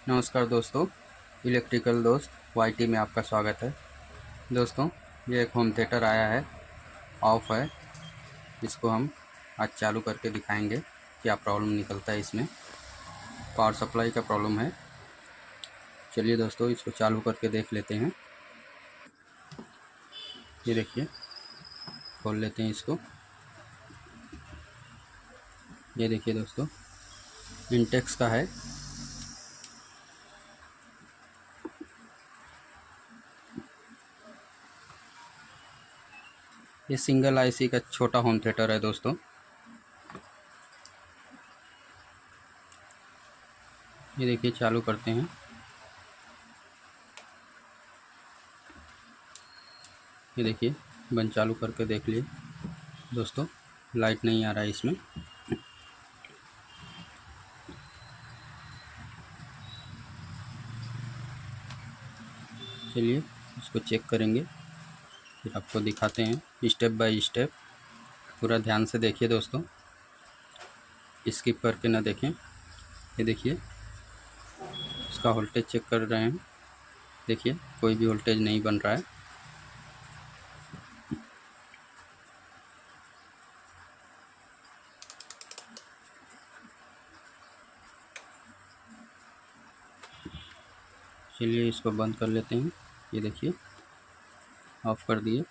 नमस्कार दोस्तों, इलेक्ट्रिकल दोस्त वाईटी में आपका स्वागत है। दोस्तों, ये एक होम थिएटर आया है, ऑफ है। इसको हम आज चालू करके दिखाएंगे क्या प्रॉब्लम निकलता है इसमें। पावर सप्लाई का प्रॉब्लम है। चलिए दोस्तों, इसको चालू करके देख लेते हैं। ये देखिए, खोल लेते हैं इसको। ये देखिए दोस्तों, इंटेक्स का है। ये सिंगल आईसी का छोटा होम थिएटर है दोस्तों। ये देखिए, चालू करते हैं। ये देखिए, बंद चालू करके देख लिए दोस्तों। लाइट नहीं आ रहा है इसमें। चलिए इसको चेक करेंगे, फिर आपको दिखाते हैं स्टेप बाय स्टेप। पूरा ध्यान से देखिए दोस्तों, स्किप करके ना देखें। ये देखिए, इसका वोल्टेज चेक कर रहे हैं। देखिए, कोई भी वोल्टेज नहीं बन रहा है। चलिए इसको बंद कर लेते हैं। ये देखिए, ऑफ़ कर दिए।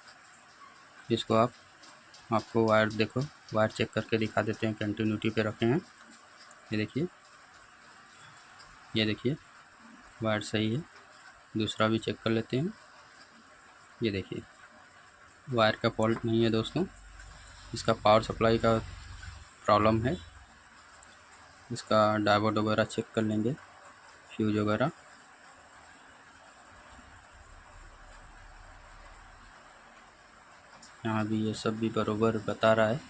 इसको आपको वायर देखो, वायर चेक करके दिखा देते हैं। कंटिन्यूटी पे रखे हैं। ये देखिए वायर सही है। दूसरा भी चेक कर लेते हैं। ये देखिए, वायर का फॉल्ट नहीं है दोस्तों, इसका पावर सप्लाई का प्रॉब्लम है। इसका डायोड वगैरह चेक कर लेंगे, फ्यूज वगैरह। यहाँ भी ये सब भी बरोबर बता रहा है।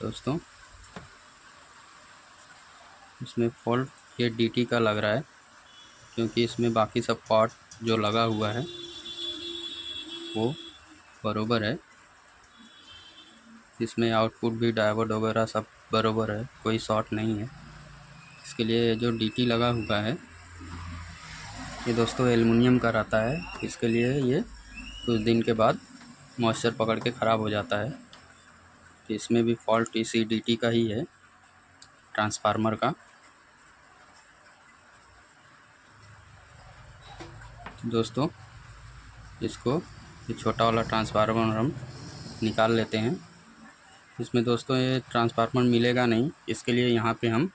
दोस्तों, इसमें फॉल्ट ये डीटी का लग रहा है, क्योंकि इसमें बाकी सब पार्ट जो लगा हुआ है वो बरोबर है। इसमें आउटपुट भी डायोड वगैरह सब बरोबर है, कोई शॉर्ट नहीं है। इसके लिए जो डीटी लगा हुआ है ये दोस्तों एल्युमिनियम का रहता है। इसके लिए ये कुछ दिन के बाद मॉइस्चर पकड़ के ख़राब हो जाता है। तो इसमें भी फॉल्ट इसी डीटी का ही है, ट्रांसफार्मर का। दोस्तों, इसको ये छोटा वाला ट्रांसफार्मर हम निकाल लेते हैं। इसमें दोस्तों ये ट्रांसफार्मर मिलेगा नहीं, इसके लिए यहाँ पे हम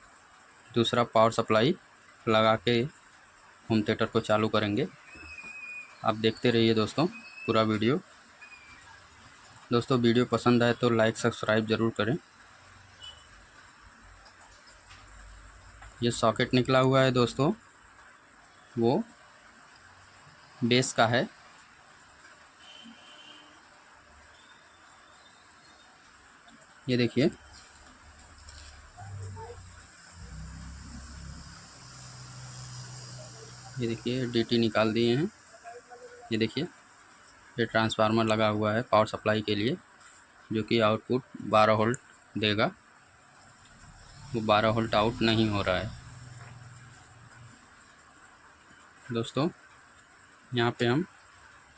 दूसरा पावर सप्लाई लगा के होम थिएटर को चालू करेंगे। आप देखते रहिए दोस्तों पूरा वीडियो। दोस्तों, वीडियो पसंद आए तो लाइक सब्सक्राइब ज़रूर करें। ये सॉकेट निकला हुआ है दोस्तों, वो बेस का है। ये देखिए, ये देखिए डीटी निकाल दिए हैं। ये देखिए, ये ट्रांसफार्मर लगा हुआ है पावर सप्लाई के लिए, जो कि आउटपुट 12 वोल्ट देगा। वो 12 वोल्ट आउट नहीं हो रहा है। दोस्तों, यहाँ पे हम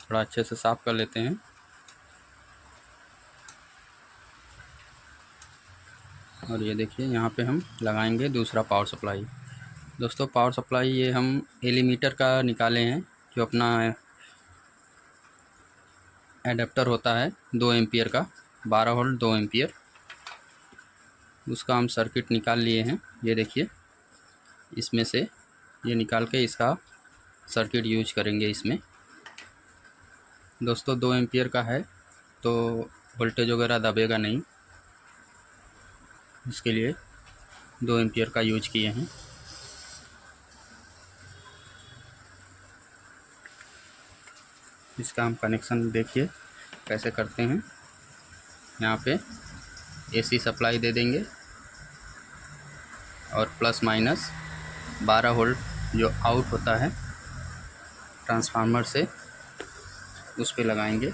थोड़ा अच्छे से साफ़ कर लेते हैं। और ये देखिए, यहाँ पे हम लगाएंगे दूसरा पावर सप्लाई। दोस्तों, पावर सप्लाई ये हम एलीमीटर का निकाले हैं, जो अपना एडाप्टर होता है 2 एम्पियर का, 12 वोल्ट 2 एम्पियर। उसका हम सर्किट निकाल लिए हैं। ये देखिए, इसमें से ये निकाल के इसका सर्किट यूज करेंगे इसमें। दोस्तों, 2 एम्पियर का है तो वोल्टेज वगैरह दबेगा नहीं, इसके लिए 2 एम्पियर का यूज किए हैं। इसका हम कनेक्शन देखिए कैसे करते हैं। यहाँ पे एसी सप्लाई दे देंगे और प्लस माइनस 12 वोल्ट जो आउट होता है ट्रांसफार्मर से, उस पे लगाएंगे।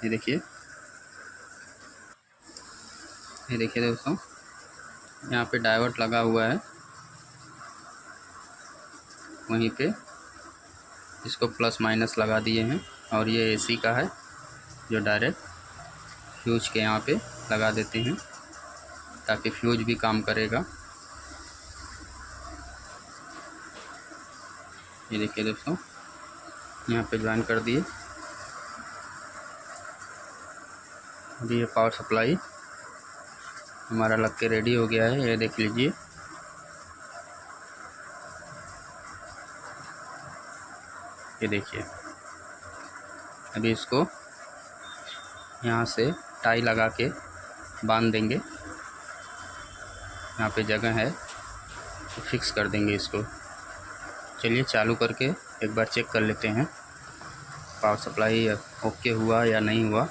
ये देखिए, ये देखिए दोस्तों, यहाँ पे डायोड लगा हुआ है, वहीं पे इसको प्लस माइनस लगा दिए हैं। और ये एसी का है जो डायरेक्ट फ्यूज के यहाँ पे लगा देते हैं ताकि फ्यूज भी काम करेगा। ये देखिए दोस्तों, यहाँ पे ज्वाइन कर दिए। अभी ये पावर सप्लाई हमारा लग के रेडी हो गया है, ये देख लीजिए। ये देखिए, अभी इसको यहाँ से टाई लगा के बांध देंगे। यहाँ पे जगह है तो फिक्स कर देंगे इसको। चलिए चालू करके एक बार चेक कर लेते हैं पावर सप्लाई ओके हुआ या नहीं हुआ।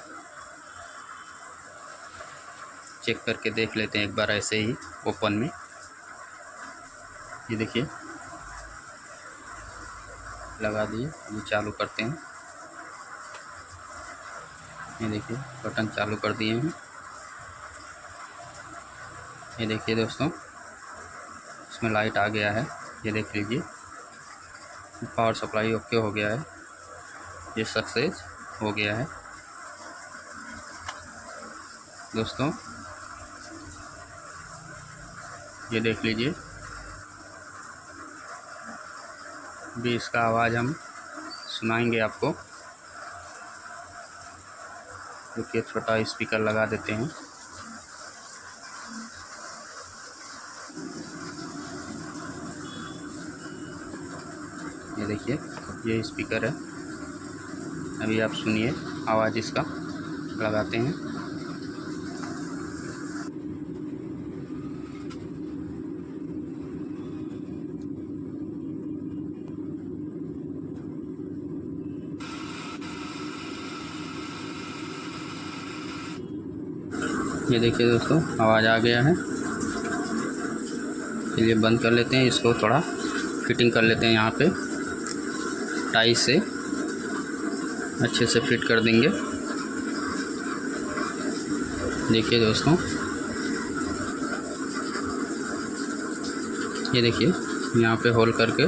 चेक करके देख लेते हैं एक बार ऐसे ही ओपन में। ये देखिए लगा दिए, ये चालू करते हैं। ये देखिए बटन चालू कर दिए हैं। ये देखिए दोस्तों, इसमें लाइट आ गया है, ये देख लीजिए। पावर सप्लाई ओके हो गया है, ये सक्सेस हो गया है दोस्तों। ये देख लीजिए, भी इसका आवाज़ हम सुनाएंगे आपको। देखिए छोटा स्पीकर लगा देते हैं। ये देखिए ये स्पीकर है, अभी आप सुनिए आवाज़ इसका। लगाते हैं। ये देखिए दोस्तों, आवाज़ आ गया है। चलिए बंद कर लेते हैं इसको, थोड़ा फिटिंग कर लेते हैं। यहाँ पे टाई से अच्छे से फिट कर देंगे। देखिए दोस्तों, ये देखिए यहाँ पे होल करके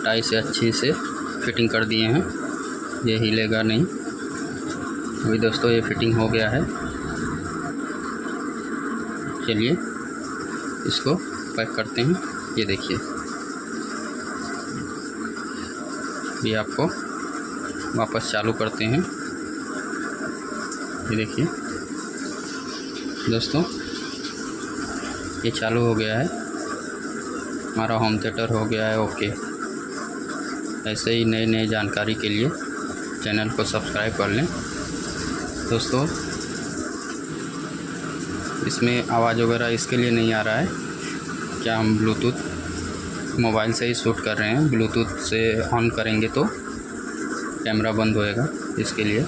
टाई से अच्छे से फिटिंग कर दिए हैं, ये हिलेगा नहीं। अभी दोस्तों ये फिटिंग हो गया है। चलिए इसको पैक करते हैं। ये देखिए, ये आपको वापस चालू करते हैं। ये देखिए दोस्तों, ये चालू हो गया है, हमारा होम थिएटर हो गया है ओके। ऐसे ही नए नए जानकारी के लिए चैनल को सब्सक्राइब कर लें दोस्तों। इसमें आवाज़ वगैरह इसके लिए नहीं आ रहा है, क्या हम ब्लूटूथ मोबाइल से ही शूट कर रहे हैं। ब्लूटूथ से ऑन करेंगे तो कैमरा बंद होएगा, इसके लिए